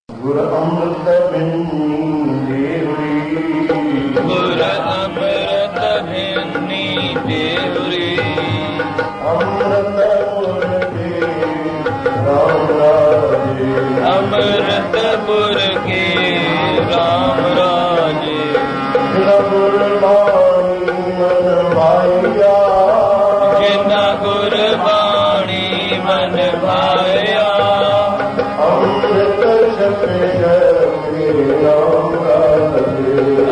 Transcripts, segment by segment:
ਗੁਰ ਅੰਮ੍ਰਿਤ ਬਿੰਨੀ ਗੁਰ ਅੰਮ੍ਰਿਤ ਬਿੰਨੀ ਦੇਵਰੀ ਅੰਮ੍ਰਿਤਪੁਰ ਕੇ ਰਾਮ ਰਾਜੇ ਅੰਮ੍ਰਿਤਪੁਰ ਕੇ ਰਾਮ ਰਾਜੇ ਜਿਨਾ ਗੁਰ ਬਾਣੀ ਮਨ ਭਾਇਆ ਜਿਨਾ ਗੁਰ ਬਾਣੀ ਮਨ ਭਾਇਆ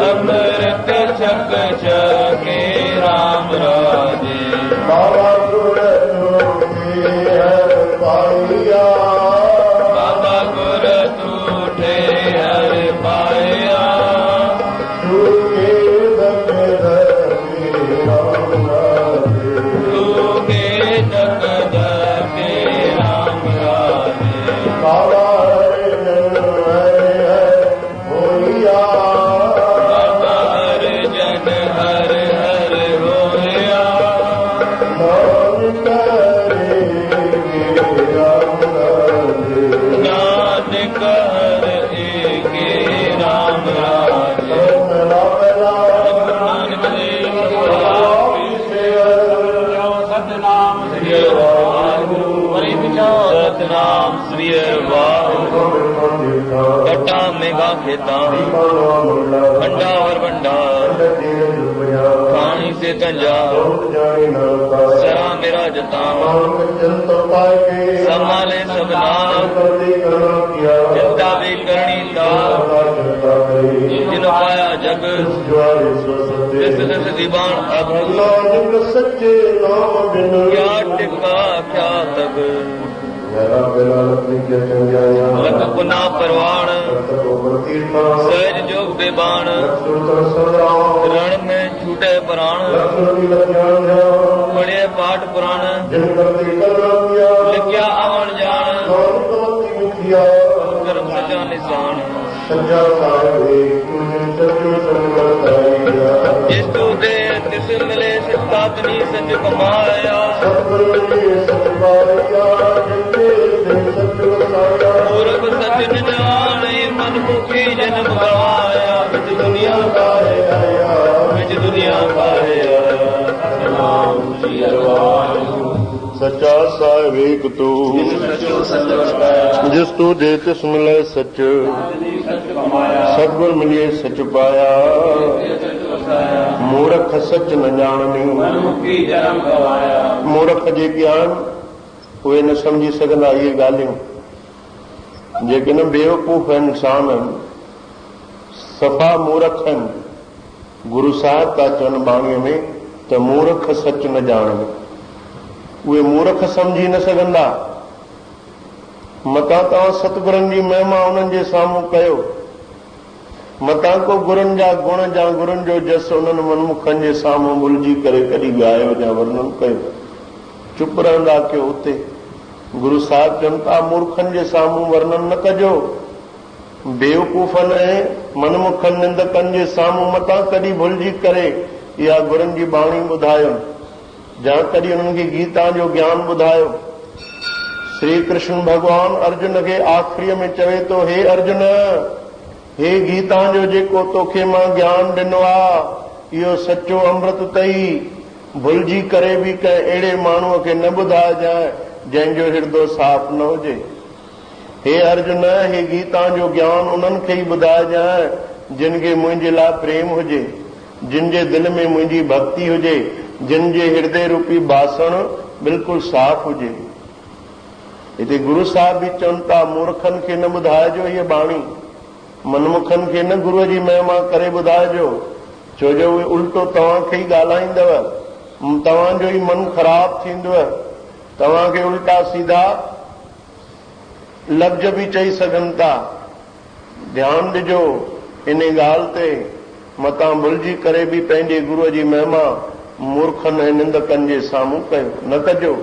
ਅੰਮ੍ਰਿਤ ਛਕ ਛਕੇ ਰਾਮ ਰਾਜੇ ਬਾਬਾ ਗੁਰ ਤੂਠੇ ਹਰਿ ਪਾਇਆ ਬਾਬਾ ਗੁਰ ਤੂਠੇ ਹਰਿ ਪਾਇਆ ਤੂਕੇ ਦਕੇ ਦਕੇ ਰਾਮ ਰਾਜੇ ਤੂਕੇ ਦਕ ਦਕੇ ਰਾਮ ਰਾਜੇ ਬਾਬਾ ਸਤਨਾਮ ਸ੍ਰੀ ਵਾਹਿਗੁਰੂ ਘਟਾ ਮੇਗਾ ਖੇਤਾ ਖੰਡਾ ਵਰ ਵੰਡਾ ਖਾਣੀ ਸੇ ਤੰਜਾ ਸਰਾ ਮੇਰਾ ਜਤਾ ਸੰਭਾਲੇ ਸਭਨਾ ਚਿੰਤਾ ਵੀ ਕਰਨੀ ਤਾ ਜਿਨ ਪਾਇਆ ਜਗ ਤਿਸ ਤਿਸ ਦੀਵਾਨ ਅਭਗ ਸੱਚੇ ਨਾਮ ਬਿਨ ਕਿਆ ਟਿਕਾ ਕਿਆ ਤਗ ਲਖ ਪੁਨਾ ਪਰਵਾਣ ਸਹਿਜ ਜੋਗ ਬੇਬਾਨ ਰਣ ਮੈਂ ਛੂਟੇ ਪ੍ਰਾਣ ਪੜ੍ਹੇ ਪਾਠ ਪੁਰਾਣ ਲਿਖਿਆ ਆਵਣ ਜਾਣ ਕਰਮ ਸੱਚਾ ਨਿਸ਼ਾਨ ਸੱਚਾ ਸਾਹਿਬ ਜਿਸ ਤੂੰ ਦੇ ਤਿਸ ਮਿਲੇ ਸਿਤਾਤਨੀ ਸੱਚ ਕਮਾਇਆ ਪੂਰਬ ਸੱਚ ਨਿਜਾਣੇ ਮਨ ਮੁਖੀ ਜਨਮ ਗਵਾਇਆ ਵਿੱਚ ਦੁਨੀਆ ਪਾਏ ਆਇਆ ਵਿੱਚ ਦੁਨੀਆ ਪਾਏ ਆਇਆ ਸਤਨਾਮ ਸ੍ਰੀ ਵਾਹਿਗੁਰੂ ਸੱਚਾ ਸਾਹਿਬ ਏਕ ਤੂੰ ਜਿਸ ਤੂੰ ਦੇ ਤਿਸ ਮਿਲੇ ਸੱਚ ਸਤਿਗੁਰ ਮਿਲਿਏ ਸੱਚ ਪਾਇਆ ਮੂਰਖ ਸੱਚ ਨ ਜਾਣਨੀ ਮੂਰਖ ਜੇ ਗਿਆਨ उहे न समझी सघंदा इहे ॻाल्हियूं जेके न बेवकूफ़ आहिनि इंसान आहिनि सफ़ा मूर्ख आहिनि गुरु साहिब था चवनि बाणीअ में त मूर्ख सच न ॼाणनि उहे मूर्ख सम्झी न सघंदा मतां तव्हां सतगुरनि जी महिमा उन्हनि जे साम्हूं कयो मतां को गुरुनि जा गुण या गुरुनि जो जस उन्हनि मनमुखनि जे साम्हूं भुलिजी करे कॾहिं ॻायो या वर्णन कयो चुप रहंदा कयो उते गुरु साहिब चवनि था मूर्खनि जे साम्हूं वर्णन न कजो बेवकूफ़नि ऐं मनमुखनि निंदकनि जे साम्हूं मतां कॾहिं भुलिजी करे इहा गुरुनि जी बाणी ॿुधायो या कॾहिं उन्हनि खे गीता जो ज्ञान ॿुधायो श्री कृष्ण भॻवानु अर्जुन खे आख़िरीअ में चवे थो हे अर्जुन हे गीता जो जेको तोखे मां ज्ञान ॾिनो आहे इहो सचो अमृत अथई भुलिजी करे बि कंहिं अहिड़े माण्हूअ खे न ॿुधाइजांइ जंहिंजो हिर्दो साफ़ न हुजे हे अर्जुन हे गीता जो ज्ञान उन्हनि खे ई ॿुधाइजांइ जिन खे मुंहिंजे लाइ प्रेम हुजे जिन जे दिलि में मुंहिंजी भक्ति हुजे जिन जे हृदय रूपी बासण बिल्कुलु साफ़ हुजे हिते गुरु साहिब बि चवनि था मूर्खनि खे न ॿुधाइजो हीअ बाणी मनमुखनि खे न गुरूअ जी महिमा करे ॿुधाइजो छो जो उहे उल्टो तव्हांखे ई ॻाल्हाईंदव तव्हांजो ई मन ख़राब थींदव तव्हांखे उल्टा सीधा लफ़्ज़ बि चई सघनि था ध्यानु ॾिजो इन ॻाल्हि ते मतां भुलिजी करे बि पंहिंजे गुरूअ जी महिमा मूर्खनि ऐं निंदकनि जे साम्हूं कयो न कजो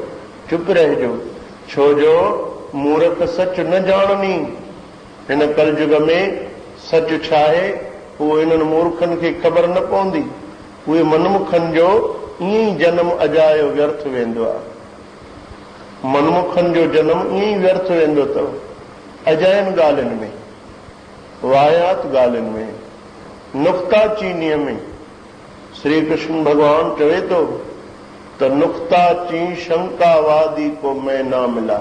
चुप रहिजो छो जो मूर्ख सच न ॼाणनी हिन कलयुग में सच छा आहे उहो हिननि मूर्खनि खे ख़बर न पवंदी उहे मनमुखनि जो ईअं जन्म अजायो व्यर्थ वेंदो आहे। मनमुखनि जो जन्म ईअं व्यर्थ वेंदो अथव, अजायनि ॻाल्हियुनि में, वायात ॻाल्हियुनि में, नुक्ता चीनीअ में। श्री कृष्ण भगवान चवे थो त नुक्ता ची शंकावादी को मैं ना मिला।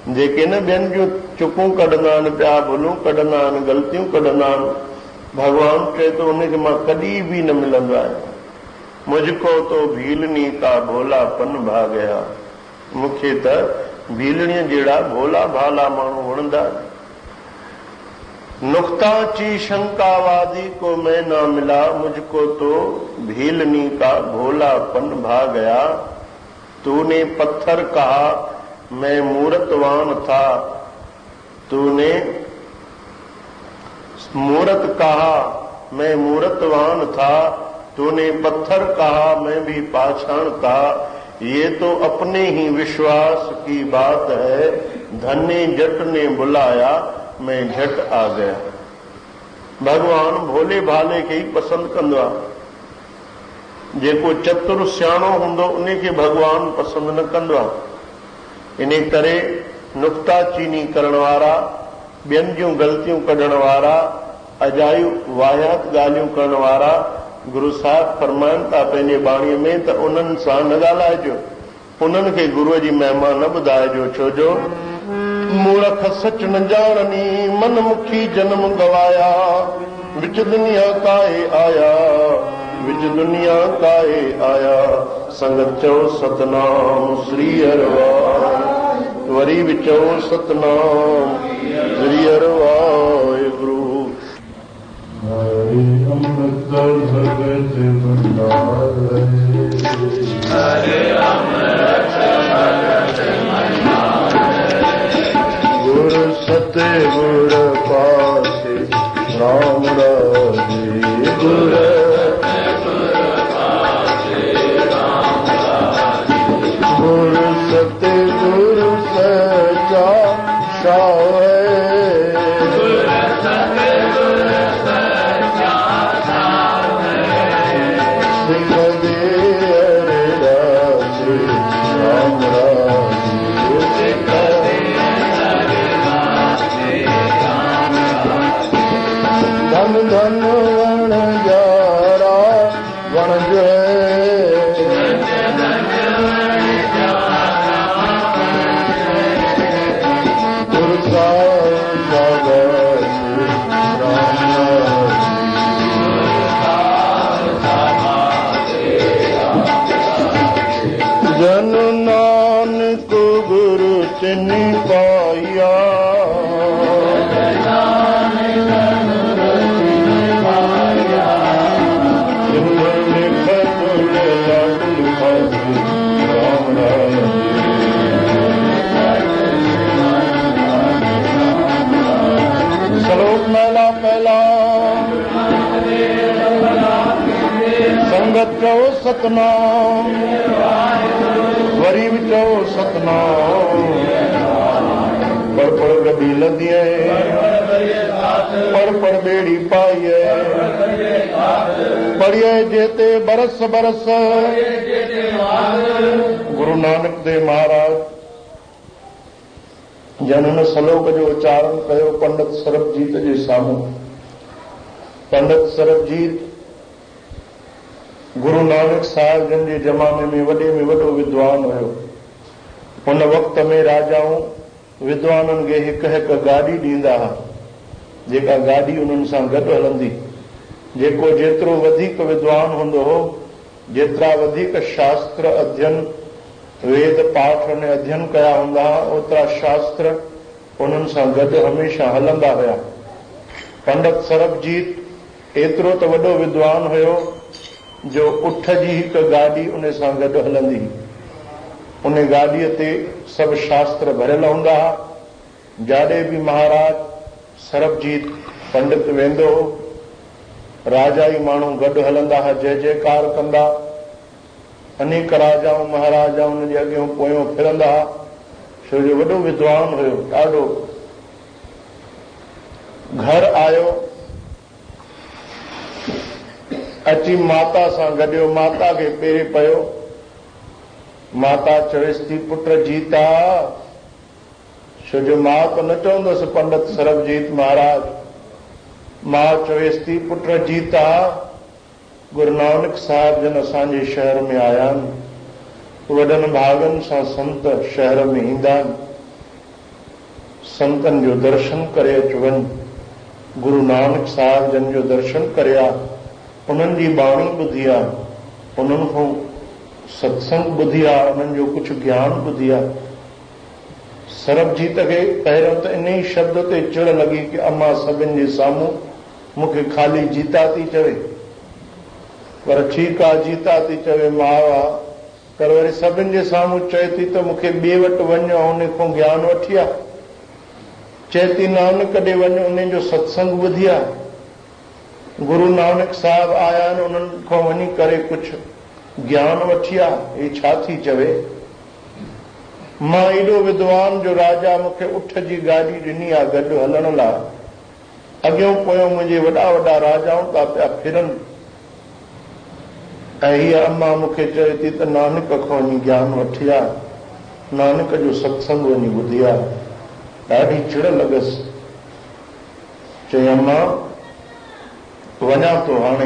जेके न ॿियनि जूं चुकूं कढंदा आहिनि पिया, भुलूं कढंदा आहिनि, ग़लतियूं कढंदा आहिनि, भगवान चए थो उनखे मां कॾहिं बि न मिलंदो आहियां। मुझको तो भीलनी का भोलापन भा गया। मूंखे त भीलणीअ जहिड़ा भोला भाला माण्हू वणंदा। नुक्ता ची शंकावादी को मैं ना मिला, मुझको तो भीलनी का भोलापन भा गया। तूने पत्थर कहा मैं मूरतवान था, तूने मूरत कहा मैं मूरतवान था, तूने पत्थर कहा मैं भी पाषाण था। ये तो अपने ही विश्वास की बात है, धन्य जट ने बुलाया मैं झट आ गया। भगवान भोले भाले खे ई पसंदि कंदो आहे। जेको चतुर सियाणो हूंदो उनखे भगवान पसंदि न कंदो आहे। इन करे नुक्ता चीनी करण वारा, ॿियनि जूं ग़लतियूं कढण वारा, अजायूं वाहियात ॻाल्हियूं करण वारा, गुरु साहिब फरमाइनि था पंहिंजे बाणीअ में त उन्हनि सां न ॻाल्हाइजो, उन्हनि खे गुरूअ जी महिमा न ॿुधाइजो। छो जो मूर्ख सच न ॼाणनी, मनमुखी जन्म गवाया, विच दुनिया काए आया, विच दुनिया काए आया। संगत चओ सतनाम श्री हरिवार, वरी बि चओ सतनाम श्री हरिवार गुरु। हरे अमृत भगत भंडार, हरे अमृत भगत भंडार। गुरु सत्य गुरु पासे राम राजे, गुरु गुरु सत्य गुरु सचा शाह, धन वण जारा वण जन नानक गुरु चिन्ह पाया, संगत चओ सतनाम, वरी बि चओ सतनाम। पढ़ पढ़ गदी लदी पढ़ पढ़ बेड़ी पाई, पढ़िए जेते बरस बरस। गुरु नानक देव महाराज जनन सलोक जो उच्चारण कयो पंडित सरबजीत जे साम्हूं। पंडित सरबजीत गुरु नानक साहिब जन जे ज़माने में वॾे में वॾो विद्वान हुयो। उन वक़्त में राजाऊं विद्वाननि खे हिकु हिकु गाॾी ॾींदा हुआ, जेका गाॾी उन्हनि सां गॾु हलंदी। जेको जेतिरो वधीक विद्वान हूंदो हो, जेतिरा वधीक शास्त्र अध्ययन वेद पाठ ने अध्ययन कया हूंदा हुआ, ओतिरा शास्त्र उन्हनि सां गॾु हमेशह हलंदा हुया। पंडित सरबजीत एतिरो त वॾो विद्वान हुयो जो उठ जी हिकु गाॾी उन सां गॾु हलंदी। उन गाॾीअ ते सभु शास्त्र भरियल हूंदा हुआ। जाॾे बि महाराज सरबजीत पंडित वेंदो हो, राजाई माण्हू गॾु हलंदा हुआ, जय जयकार कंदा। अनेक राजाऊं महाराजाऊं उन जे अॻियां पोयां फिरंदा हुआ, छो जो वॾो विद्वान हुयो ॾाढो। घर आयो, अची माता सां गॾियो। माता खे पेरे पियो। माता चवेसि थी पुट जीता, छो जो मां त न चवंदसि पंडित सरबजीत महाराज। मां चवेसि थी पुट जीता, गुरु नानक साहिब जन असांजे शहर में आया आहिनि। वॾनि भागनि सां संत शहर में ईंदा आहिनि। संतनि जो दर्शन करे अचु वञ। गुरु नानक साहिब जन जो दर्शन करे आ, उन्हनि जी बाणी ॿुधी आहे, उन्हनि खां सत्संग ॿुधी आहे, उन्हनि जो कुझु ज्ञान ॿुधी आहे। सरबजीत खे पहिरियों त इन ई शब्द ते चिड़ लॻी कि अम्मा सभिनि जे साम्हूं मूंखे ख़ाली जीता थी चवे। पर ठीकु आहे, जीता थी चवे माउ आहे, पर वरी सभिनि जे साम्हूं चए थी त मूंखे ॿिए वटि वञ ऐं उन खां ज्ञान वठी आ। चए थी नानक ॾे वञ, उन जो सत्संग ॿुधी आहे। गुरु नानक साहिब आया आहिनि, उन्हनि खां वञी करे कुझु ज्ञान वठी आ। हे छा थी चवे? मां एॾो विद्वान जो राजा, मूंखे उठ जी गाॾी ॾिनी आहे गॾु हलण लाइ। अॻियों पोयों मुंहिंजे वॾा वॾा राजाऊं था पिया फिरनि, ऐं हीअ अम्मा मूंखे चए थी त नानक खां वञी ज्ञान वठी आ, नानक जो सत्संग वञी ॿुधी आहे। ॾाढी चिड़ लॻसि। चई अम्मा वञा थो हाणे।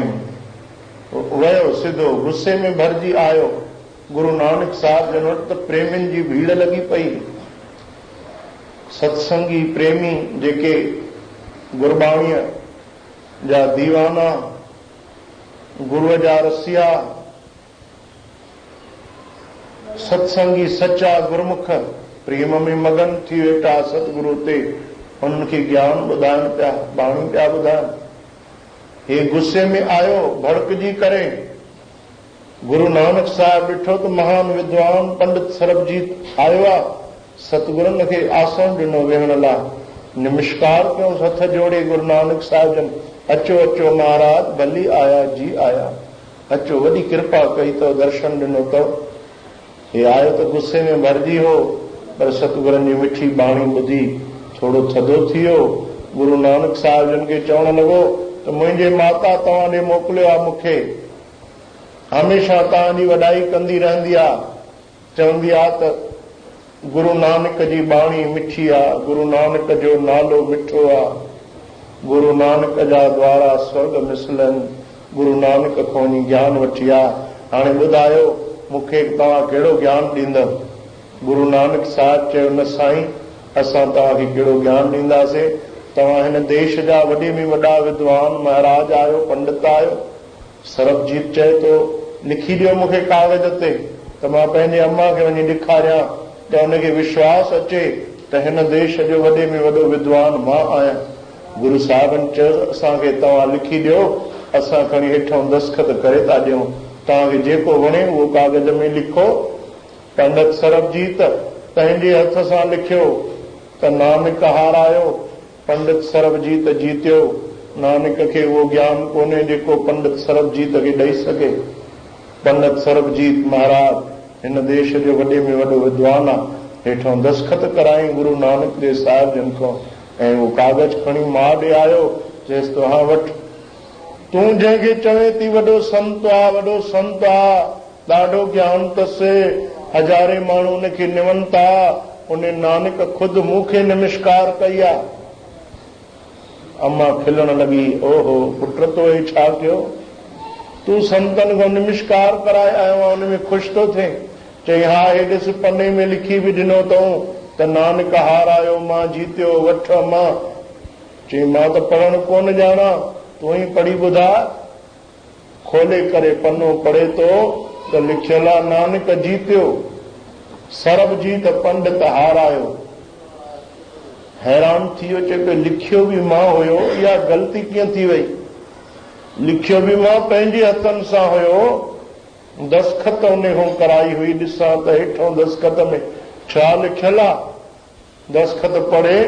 वियो सिधो, गुस्से में भरिजी आयो गुरु नानक साहिब जन वटि। त प्रेमियुनि जी भीड़ लॻी पई। सत्संगी प्रेमी जेके गुरबाणीअ जा दीवाना, गुरुअ जा रसिया, सत्संगी सचा गुरमुख प्रेम में मगन थी वेठा सतगुरु ते, उन्हनि खे ज्ञान ॿुधाइनि पिया, बाणी पिया ॿुधाइनि। हे गुस्से में आयो भड़कजी करे। गुरु नानक साहिब ॾिठो त महान विद्वान पंडित सरबजीत आयो आहे। सतगुरुनि खे आसन ॾिनो वेहण लाइ। नमस्कार कयो हथ जोड़े गुरु नानक साहिब जन। अचो अचो महाराज, भली आया जी आया, अचो, वॾी कृपा कई अथव, दर्शन ॾिनो अथव। हे आयो त गुस्से में भरिजी हो, पर सतगुरनि जी मिठी बाणी ॿुधी थोरो थधो थी वियो। गुरु नानक साहिब जन खे चवणु लॻो त मुंहिंजे माता तव्हां ॾे मोकिलियो आहे मूंखे, हमेशह तव्हांजी वॾाई कंदी रहंदी आहे, चवंदी आहे त गुरु नानक जी बाणी मिठी आहे, गुरु नानक जो नालो मिठो आहे, गुरु नानक जा द्वारा स्वर्ग मिसलनि, गुरु नानक खां वञी ज्ञान वठी आहे। हाणे ॿुधायो मूंखे तव्हां कहिड़ो ज्ञान ॾींदव? गुरु नानक साहिब चयो न साईं, असां तव्हांखे कहिड़ो ज्ञान ॾींदासीं। तव्हां हिन देश जा वॾे में वॾा विद्वान महाराज आहियो, पंडित आहियो। सरबजीत चए थो लिखी ॾियो मूंखे कागज़ ते, त मां पंहिंजे अम्मा खे वञी ॾेखारियां, त हुनखे विश्वास अचे त हिन देश जो वॾे में वॾो विद्वान मां आहियां। गुरु साहिबनि चयो असांखे तव्हां लिखी ॾियो, असां खणी हेठां दस्तखत करे था ॾियूं, तव्हांखे जेको वणे उहो कागज़ में लिखो। पंडित सरबजीत पंहिंजे हथ सां लिखियो त नानक हारायो, पंडित सरबजीत जीतियो। नानक खे उहो ज्ञान कोन्हे जेको पंडित सरबजीत खे ॾेई सघे। पंडित सरबजीत महाराज हिन देश जो वॾे में वॾो विद्वान आहे, हेठां दस्तखत कराई गुरु नानक देव साहिब जन खां, ऐं उहो कागज़ खणी मां ॾे आयो। चएसि तो हा वठि, तूं जंहिंखे चवे थी वॾो संत आहे, वॾो संत आहे, ॾाढो ज्ञान अथसि, हज़ारे माण्हू उनखे निवनि था, उन नानक ख़ुदि मूंखे नमस्कार कई आहे। अम्मा खिलण लॻी, ओहो पुट तो हे छा कयो? तूं संतनि खां नमस्कार कराए आयो आहे, उन में ख़ुशि थो थिए? चई हा, हे ॾिस पने में लिखी बि ॾिनो अथऊं त नानक हारायो, मां जीतियो, वठ अम्मा। चई मां त पढ़णु कोन ॼाणा, तूं ई पढ़ी ॿुधा। खोले करे पनो पढ़े थो त लिखियल आहे नानक जीतियो, सरबजीत पंडित हारायो। हैरान थी वियो, चए पियो लिखियो बि मां हुयो, इहा ग़लती कीअं थी वई? लिखियो बि मां पंहिंजे हथनि सां हुयो, दस्तखत उन खां कराई हुई। ॾिसां त हेठां दस्तखत में छा लिखियल आहे? दस्तखत पढ़े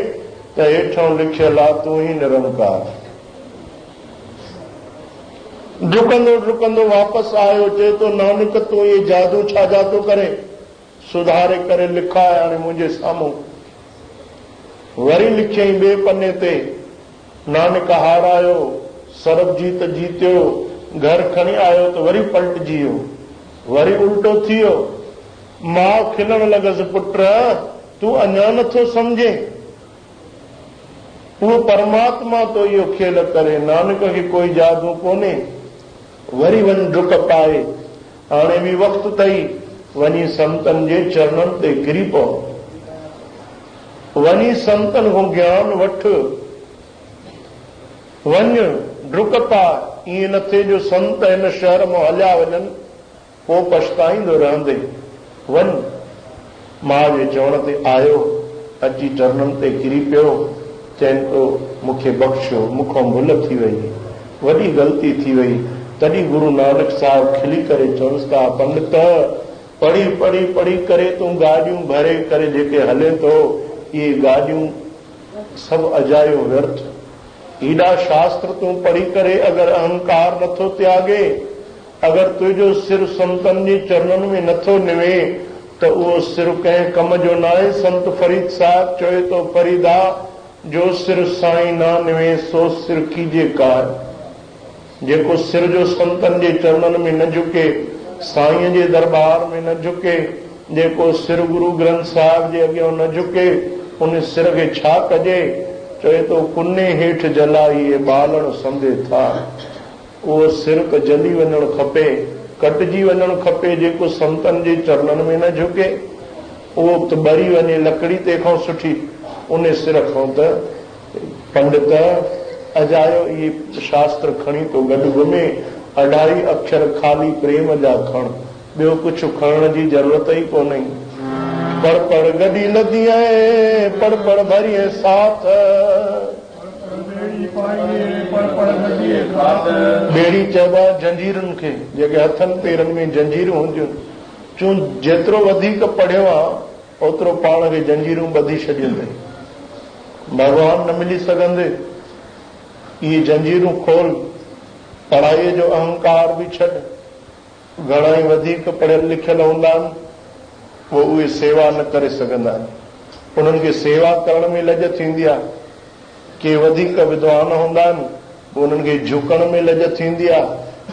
त हेठां लिखियल आहे तूं ई निरंकार। डुकंदो डुकंदो वापसि आयो, चए थो नानक तूं इहे जादू छा जादू करे? सुधारे करे लिखाए हाणे मुंहिंजे साम्हूं। वरी लिखियई ॿिए पने ते, नानक हारायो, सरबजीत जीतियो, घर खणी आयो त वरी पलटिजी वियो, वरी उल्टो थी वियो। मां खिलण लॻसि, पुट तूं अञा नथो समझे, उहो परमात्मा तो इहो खेल करे, नानक खे कोई जादू कोन्हे। वरी वञ डुक पाए, हाणे बि वक़्तु अथई, वञी संतनि जे चरणनि ते किरी पओ, वञी संतनि खां ज्ञान वठ, वञ डुक पा। ईअं न थिए जो संत हिन शहर मां हलिया वञनि, पोइ पछताईंदो रहंदे। वञ, मां जे चवण ते आयो, अची चरणनि ते किरी पियो, चइनि थो मूंखे बख़्शियो, मूंखां भुल थी वई, वॾी ग़लती थी वई। तॾहिं गुरु नानक साहिब खिली करे चवनि था, पंडित पढ़ी पढ़ी पढ़ी करे तूं गाॾियूं भरे करे जेके हले थो, इहे गाॾियूं सभु अजायो व्यर्थ। हेॾा शास्त्र तूं पढ़ी करे अगरि अहंकार नथो त्यागे, अगरि तुंहिंजो सिर संतनि जे चरणनि में नथो निवे, त उहो सिर कंहिं कम जो न आहे। संत फरीद साहिब चवे थो, फरीदा जो सिर साईं ना निवे सो सिर कीजे कार। जेको सिर जो संतनि जे चरणनि में न झुके, साईं जे दरबार में न झुके, जेको सिर गुरु ग्रंथ साहिब जे अॻियां न झुके, उन सिर खे छा कजे? चवे थो कुने हेठि जलाइए बालण संदे था। उहो सिर त जली वञणु खपे, कटिजी वञणु खपे। जेको संतनि जे चरणनि में न झुके, उहो त ॿरी वञे लकड़ी तंहिंखां सुठी। उन सिर खां त पंडित अजायो इहे शास्त्र खणी तो गॾु घुमे, अढाई अक्षर खाली प्रेम जा खण, ॿियो कुझु खणण जी ज़रूरत ई कोन्हे। पढ़ पढ़ गॾी लधी आहे, पढ़ पढ़ भरिए साथ, ॿेड़ी चइबो आहे जंजीरुनि खे, जेके हथनि पेरनि में जंजीरूं हूंदियूं। चूं जेतिरो वधीक पढ़ियो आहे ओतिरो पाण खे जंजीरूं ॿधी छॾींदे, भॻवान न मिली सघंदे। इहे जंजीरूं खोल, पढ़ाईअ जो अहंकार बि छॾ। घणा ई वधीक पढ़ियल लिखियल हूंदा आहिनि, पोइ उहे सेवा न करे सघंदा आहिनि, उन्हनि खे सेवा करण में लॼ थींदी आहे। के वधीक विद्वान हूंदा आहिनि, उन्हनि खे झुकण में लॼ थींदी आहे।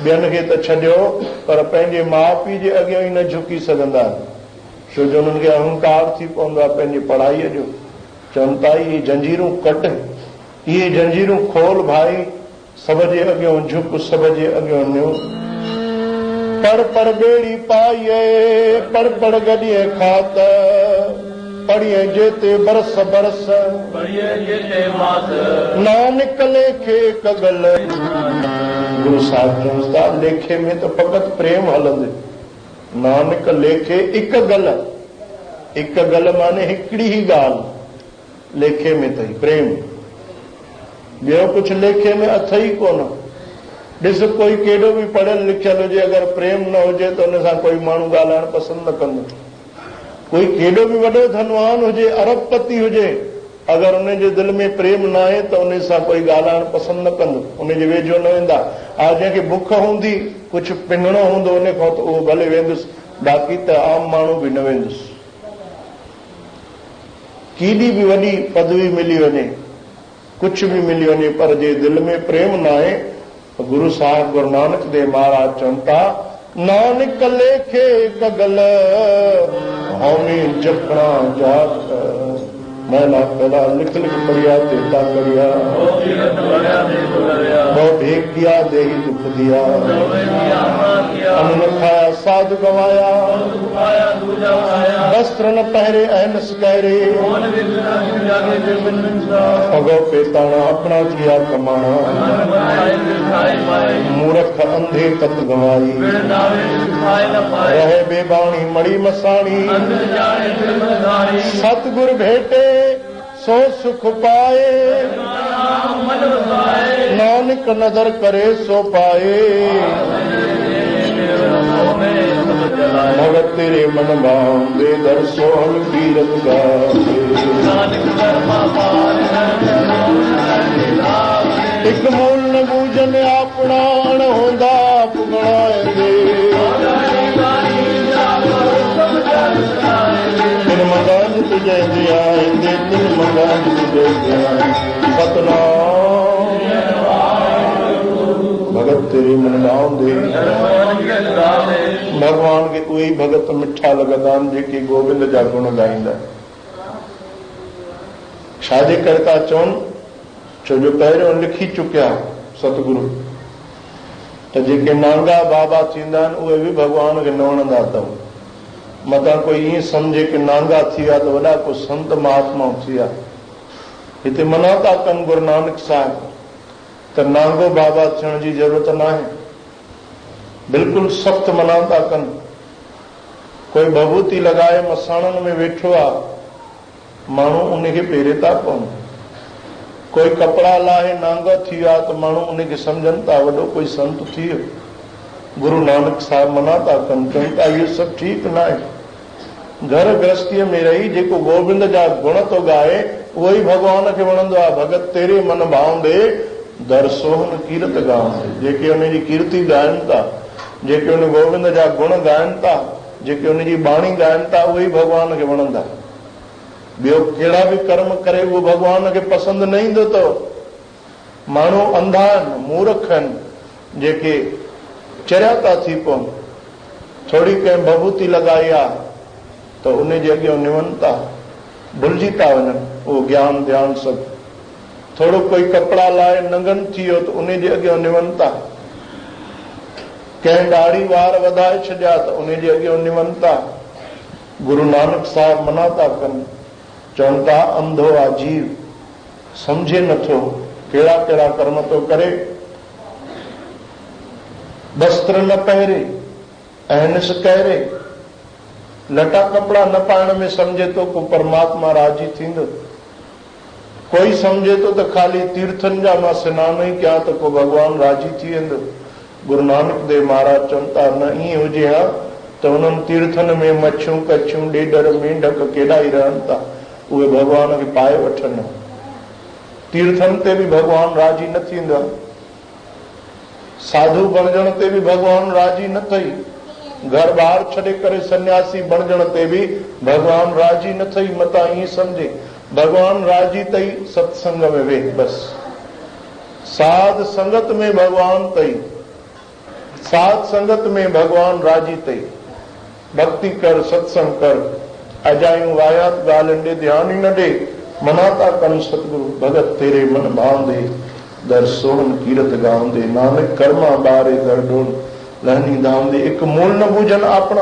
ॿियनि खे त छॾियो, पर पंहिंजे माउ पीउ जे अॻियां ई न झुकी सघंदा आहिनि, छो जो उन्हनि खे अहंकार थी पवंदो आहे पंहिंजी पढ़ाईअ जो। चवनि था इहे जंजीरूं कट, इहे जंजीरूं खोल भाई, सब जे अॻियां झुक, सब जे अॻियां न्यो। पढ़ पढ़ ॿेड़ी पाइए, पढ़ पढ़ गॾिए खात, पढ़िए जेते बरस बरस, नानक लेखे कगल। गुरु साहिब चवनि था लेखे में त फ़क़ति प्रेम हलंदे, नानक लेखे हिक गल, हिक गल माने हिकिड़ी ही ॻाल्हि लेखे में अथई प्रेम, ॿियो कुझु लेखे में अथई कोन। ॾिस कोई केॾो बि पढ़ियल लिखियल हुजे, अगरि प्रेम न हुजे त हुन सां कोई माण्हू ॻाल्हाइण पसंदि न कंदो। कोई केॾो बि वॾो धनवान हुजे, अरबपति हुजे, अगरि हुनजे दिलि में प्रेम न आहे त उन सां कोई ॻाल्हाइण पसंदि न कंदो, उनजे वेझो न वेंदा। हा जंहिंखे बुख हूंदी, कुझु पिंगणो हूंदो उन खां त उहो भले वेंदुसि, बाक़ी त आम माण्हू बि न वेंदुसि। केॾी बि वॾी पदवी मिली वञे, कुझु बि मिली वञे, पर जे दिलि में प्रेम न आहे। गुरु साहिब गुरु नानक देव महाराज चवनि था, नानक लेखे कगल हौमी जपना जात। मैला पैदा लिख लिख पढ़िया तेता करिया, बहुत भेग किया दे ही दुख दिया। अन्न न खाया साधु गवाया, वस्त्र न पहरे अहनस कहरे। अगो पेताना अपना किया कमाना, मूर्ख अंधे तत गवाई। रहे बेबाणी मड़ी मसाणी, सतगुर भेटे सो सुख पाए। नानक नजर करे सो पाए। भगत तेरे मन भाव दे दर सोहन कीरत गावे। एक मूल न बूझन अपना न होंदा पुगणाएंगे। तिन मंगान तुझे दियाएंगे, तिन मंगान तुझे दियाएंगे। सतनाम भगत तेरे मन भाव उहे ई भगत मिठा लॻंदा आहिनि जेके गोविंद जा गुण ॻाईंदा। छाजे करे था चवनि? छो जो पहिरियों लिखी चुकिया सतगुरु त जेके नांगा बाबा थींदा आहिनि उहे बि भॻवान खे न वणंदा अथव। मतां कोई ईअं सम्झे कि नांगा थी विया त वॾा को संत महात्मा थी विया। हिते मना था कनि गुरु नानक साहिब त नांगो बाबा थियण जी ज़रूरत न आहे। बिल्कुलु सख़्त मना था कनि। कोई भभूति लॻाए मसाणनि में वेठो आहे, माण्हू उनखे पेरे था पवनि। कोई कपिड़ा लाहे नांगा थी विया त माण्हू उनखे सम्झनि था वॾो कोई संत थी वियो। गुरु नानक साहिब मना था कनि, चवनि था इहो सभु ठीकु न आहे। घर गृहस्थीअ में रही जेको गोविंद जा गुण थो ॻाए उहो ई भॻवान खे वणंदो आहे। भगत तेरे मन भावंदे दर सोहन कीर्त गावंदे। जेके उनजी कीर्ति ॻाइनि था, जेके उन गोविंद जा गुण ॻाइनि था, जेके उनजी बाणी ॻाइनि था, उहे ई भॻवान खे वणंदा। ॿियो कहिड़ा बि कर्म करे उहो भॻवान खे पसंदि न ईंदो अथव। माण्हू अंधा आहिनि, मूर्ख आहिनि, जेके चरिया था थी पवनि। थोरी कंहिं भभूति लॻाई आहे त उनजे अॻियां निवनि था, भुलिजी था वञनि उहो ज्ञान ध्यान सभु। थोरो कोई कपिड़ा लाए नंगन थी वियो त उनजे अॻियां निवनि था। कंहिं ॾाढ़ी वार वधाए छॾिया त उनजे अॻियां निवनि था। गुरु नानक साहिब मना था कनि, चवनि था अंधो आहे जीव, सम्झे नथो कहिड़ा कहिड़ा कर्म थो करे। वस्त्र न पहिरे, अहनिस कहरे, लटा कपिड़ा न पाइण में सम्झे थो को परमात्मा राजी थींदो। कोई सम्झे थो त ख़ाली तीर्थनि जा मां सनान ई कयां त को भॻवानु राजी थी वेंदो। गुरु नानक देव महाराज चवनि था न ईअं हुजे हा त उन्हनि तीर्थनि में मच्छियूं कच्छियूं ॾेडर मेंढक केॾा ई रहनि था, उहे भॻवान खे पाए वठनि। तीर्थनि ते बि भॻवानु राजी न थींदो आहे। साधू बणजण ते बि भॻवानु राजी न थई। घर ॿार छॾे करे सन्यासी बणजण ते बि भॻवानु राजी न थई। मतां ईअं सम्झे भॻवानु राजी अथई सत्संग में वेह, बस साध संगत में भॻवानु अथई, साध संगत में भॻवानु राजी अथई। भक्ति कर, सत्संग कर, अजायूं वायात ॻाल्हियुनि ॾे ध्यानु ई न ॾे। मना था कनि सतगुरु, भगत तेरे मन भावंदे दर सोहन कीरत गावंदे। नानक कर्मा ॿारे दर डोल लहनी धावंदे। हिकु मूल न बूझनि आपणा,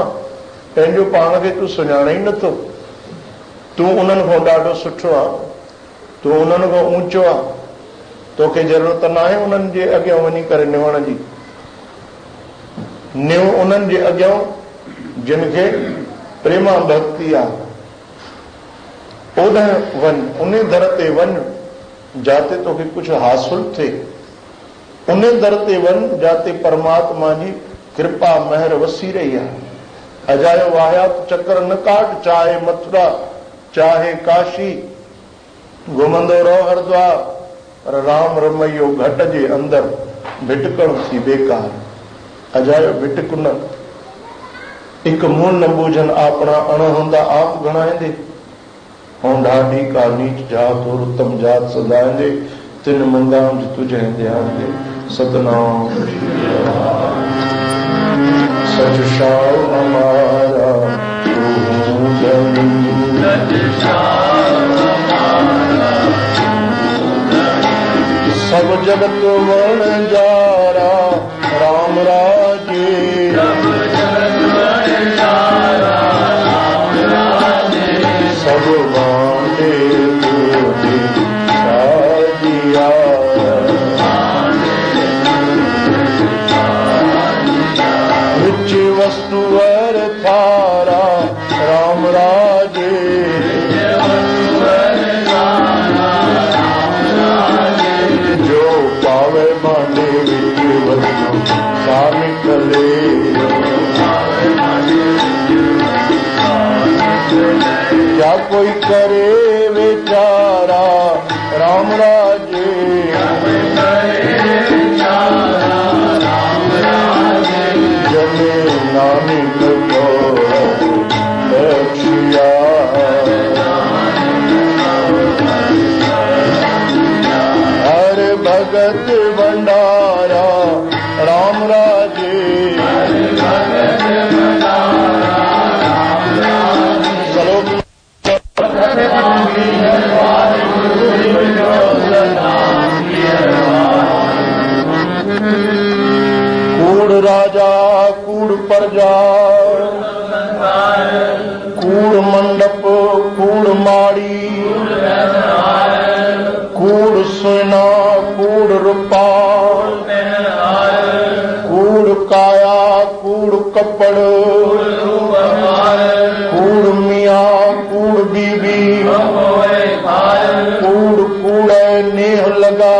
पंहिंजो पाण खे तूं सुञाणे ई नथो। तूं उन्हनि खां ॾाढो सुठो आहे, तूं उन्हनि खां ऊंचो आहे, तोखे ज़रूरत न आहे उन्हनि जे अॻियां वञी करे निवण जी। निव उन्हनि जे अॻियां जिन खे प्रेमा भक्ति आहे। ओॾां वञ, उन दर ते वञ जाते तोखे कुझु हासिल थिए। उन दर ते वञ जाते परमात्मा जी कृपा महर वसी रही आहे। अजायो वाहियात चक्कर न काट, चाहे मथुरा चाहे काशी, घुमंदो रहो हरिद्वार, पर राम रमैयो घट जे अंदर भिटकण थी बेकार। अजायो भिटक न। हिकु मूल न बूझन आपणा अण हूंदा आप घणाईंदे। ऐं ढाढी का नीच जात और उत्तम जात सदाईंदे। तिन मंगाम तुझे ध्यान दे। सतनाम सच शाह हमारा सब जगत वण जारा राम राजे। सब बांटे साजिया। विच वस्तु वर थारा राम राजे। जो पावे बांटे विच वस्तु सा निकले। क्या कोई करे बेचारा राम राजे। जने नानक को बख्शिया। हर भगत भंडारा राम राजे। पपड़, कूड़ मियाँ कूड़ बीबी, कूड़ कूड़े नेह लगा,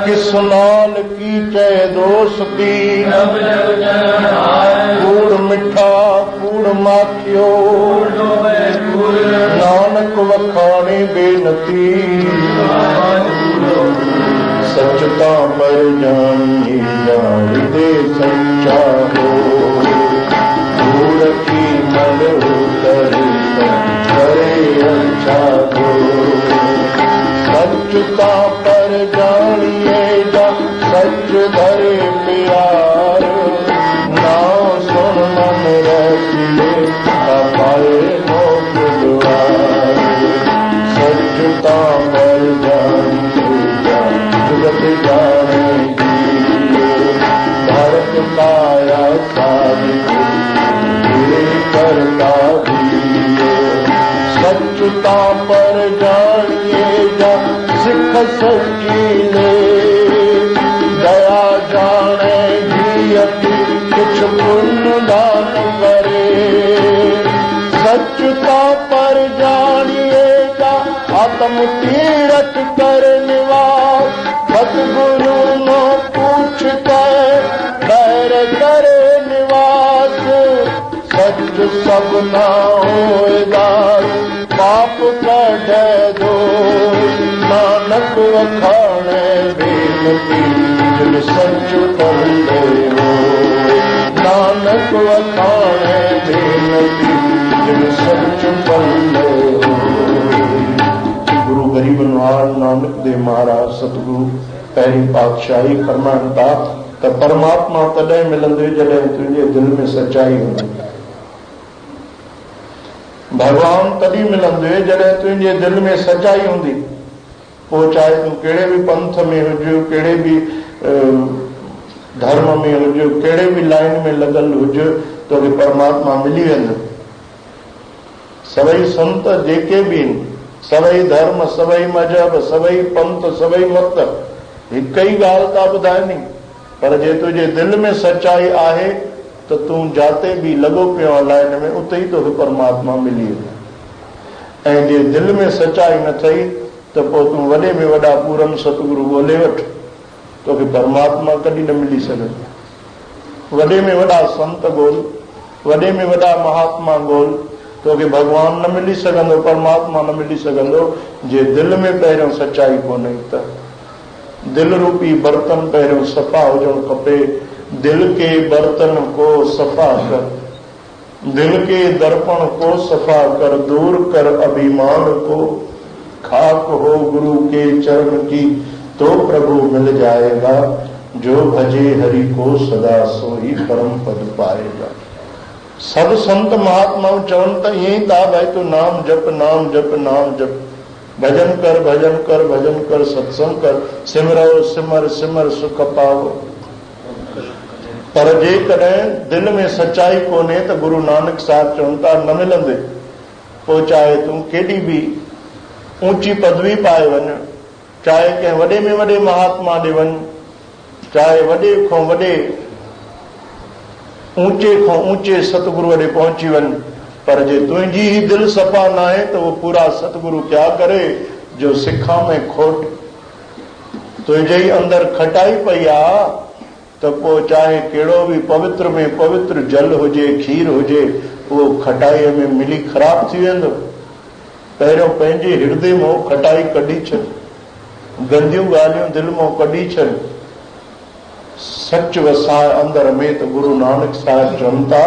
किस नाल की चय दोस्ती, कूड़ मिठा कूड़ माखियो, नानक वखाणे बेनती, सचता पर जानी जान दे सच्चा हो, रखी मन उतर करे अच्छा हो, सचता पर जानिए जा सच धरे प्यार, ना सुन मन रखिए पाए मोक्ष द्वार, सचता पर जानिए जा जगत जानेगी, भारत काया सारी करता भी, सचता पर जानिए जा सिख सच्ची ले, दया जाने जी अति कुछ पुण्य दान करे, सचता पर जानिए जा आत्म तीरथ कर निवास, सतगुरु नो पूछ कर बैर करे निवास, सच सब ना होएदार पाप कढ़े दो, नानक वखाणे बेनती जिन सच कर ले हो, नानक वखाणे बेनती जिन सच कर ले हो। गुरु गरीब नवाज नानक दे महाराज सतगुरु पहिरीं पातशाही फरमाइनि था त परमात्मा तॾहिं मिलंदे जॾहिं तुंहिंजे दिल में सच्चाई हूंदी, भगवान तॾहिं मिलंदे जॾहिं तुंहिंजे दिल में सच्चाई हूंदी, पोइ चाहे तूं कहिड़े बि पंथ में हुज, कहिड़े बि धर्म में हुज, कहिड़े बि लाइन में लॻल हुज, तोखे परमात्मा मिली वेंदो। सभई संत जेके बि आहिनि, सभई धर्म, सभई मजहब, सभई पंथ, सभई मत हिक ई ॻाल्हि था ॿुधाइनि, पर जे तुंहिंजे दिल में सच्चाई आहे त तूं जाते बि लॻो पियो आहे लाइन में, उते ई तोखे परमात्मा मिली वेंदो। ऐं जे दिल में सच्चाई न अथई त पोइ तूं वॾे में वॾा पूरन सतगुरु ॻोल्हे वठ, तोखे परमात्मा कॾहिं न मिली सघंदो। वॾे में वॾा संत ॻोल्ह, वॾे में वॾा महात्मा ॻोल्ह, तोखे भगवान न मिली सघंदो, परमात्मा न मिली सघंदो जे दिल में पहिरियों सच्चाई कोन्हे। त दिल रूपी बर्तन पहिरियों सफ़ा हुजणु खपे। दिल के बर्तन को सफ़ा कर, दिल के दर्पण को सफ़ा कर, दूर कर अभिमान को, खाक हो गुरु के चरण की तो प्रभु मिल जाएगा, जो भजे हरि को सदा सो ही परम पद पाएगा। सब संत महात्माओं चवनि त ईअं ई था, भाई तूं नाम जप, नाम जप, नाम जप, भजन कर, भजन कर, भजन कर, सत्संग कर, सिमरो सिमर सिमर सुख पाओ। पर जेकॾहिं दिल में सच्चाई कोन्हे त गुरु नानक साहिब चवनि था न मिलंदे। पोइ चाहे तूं केॾी बि ऊंची पदवी पाए वञ, चाहे कंहिं वॾे में वॾे महात्मा ॾे वञ, चाहे वॾे खां वॾे ऊंचे खां ऊंचे सतगुरू ॾे पहुची वञ, पर जे तुंहिंजी ही दिल सफ़ा न आहे त उहो पूरा सतगुरु क्या करे जो सिखा में खोट, तुंहिंजे ई अंदरि खटाई पई आहे त पोइ चाहे कहिड़ो बि पवित्र में पवित्र जल हुजे, खीर हुजे, उहो खटाईअ में मिली ख़राब थी वेंदो। पहिरियों पंहिंजे हृदय मां खटाई कढी छॾ, गंदियूं ॻाल्हियूं दिलि मां कढी छॾ, सच वसाए अंदर में। त गुरु नानक साहिब चवनि था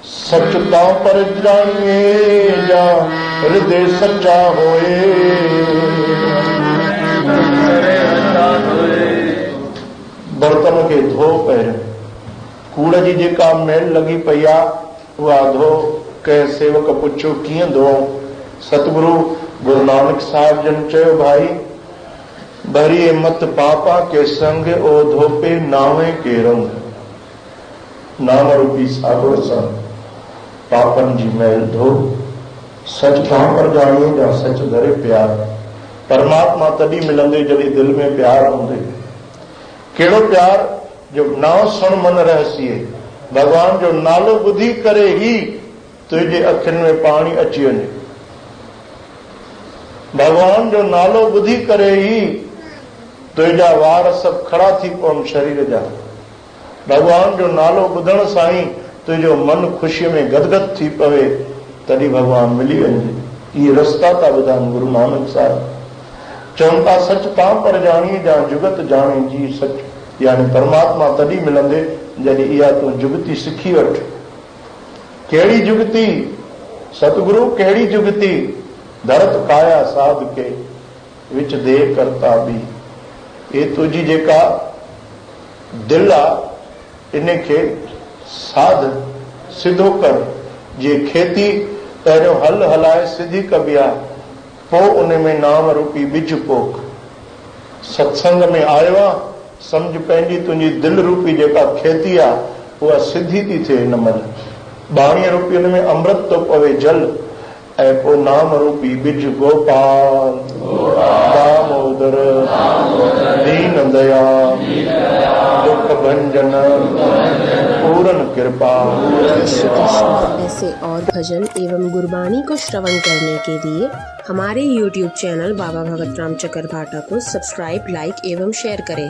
सच तां पर जानिए जा हृदय सच्चा होए, बर्तन खे धो पहिरियों, कूड़ जी जेका मैल लॻी पई आहे उहा धो। कंहिं सेवक पुछियो कीअं धोऊं? सतगुरु गुरु नानक साहिब जन चयो भाई भरिए मत पापा के संग ओ धोपे नावे के रंग, नाम रूपी सागर सां पापन जी मैल धो। सच तां पर जानिए जा सच धरे प्यार, परमात्मा तॾहिं मिलंदे जॾहिं दिल में प्यार हूंदे। कहिड़ो प्यार? जो नाव सुन मन रहसीए, भगवान जो नालो ॿुधी करे ही तुंहिंजे अखियुनि में पाणी अची वञे। भगवान जो नालो ॿुधी करे ही तुंहिंजा वार सभु खड़ा थी पवनि शरीर जा। भगवान जो नालो ॿुधण सां ई तुंहिंजो मन ख़ुशीअ में गदगद थी पवे, तॾहिं भगवान मिली वञे। इहे रस्ता था ॿुधाइनि गुरु नानक साहिब। चवनि था सच तां पर जाणी जा जुगत जाणे जी सच, यानी परमात्मा तॾहिं मिलंदे जॾहिं इहा तूं जुगती सिखी वठ। कहिड़ी जुगती? सतगुरु कहिड़ी जुगती? धरत काया साध के विच दे करता बि। ये तुंहिंजी जेका दिल आहे इन खे साध सिधो कर। जे खेती पहिरियों हल हलाए सिधी कबी आहे, पोइ उन में नाम रूपी बिज पोख। सत्संग में आयो आहे, सम्झ पंहिंजी तुंहिंजी दिल रूपी जेका खेती आहे उहा सिधी थी थिए। हिन महिल बाणीअ रूपी हुन में अमृत थो पवे जल, ऐं पोइ नाम रूपी बिज गोपाल दामोदर दीन दयाल दुख भंजन पूर्ण कृपा। श्री कृष्ण। ऐसे और भजन एवं गुरबाणी को श्रवण करने के लिए हमारे YouTube चैनल बाबा भगत राम चकरभाटा को सब्सक्राइब, लाइक एवं शेयर करें।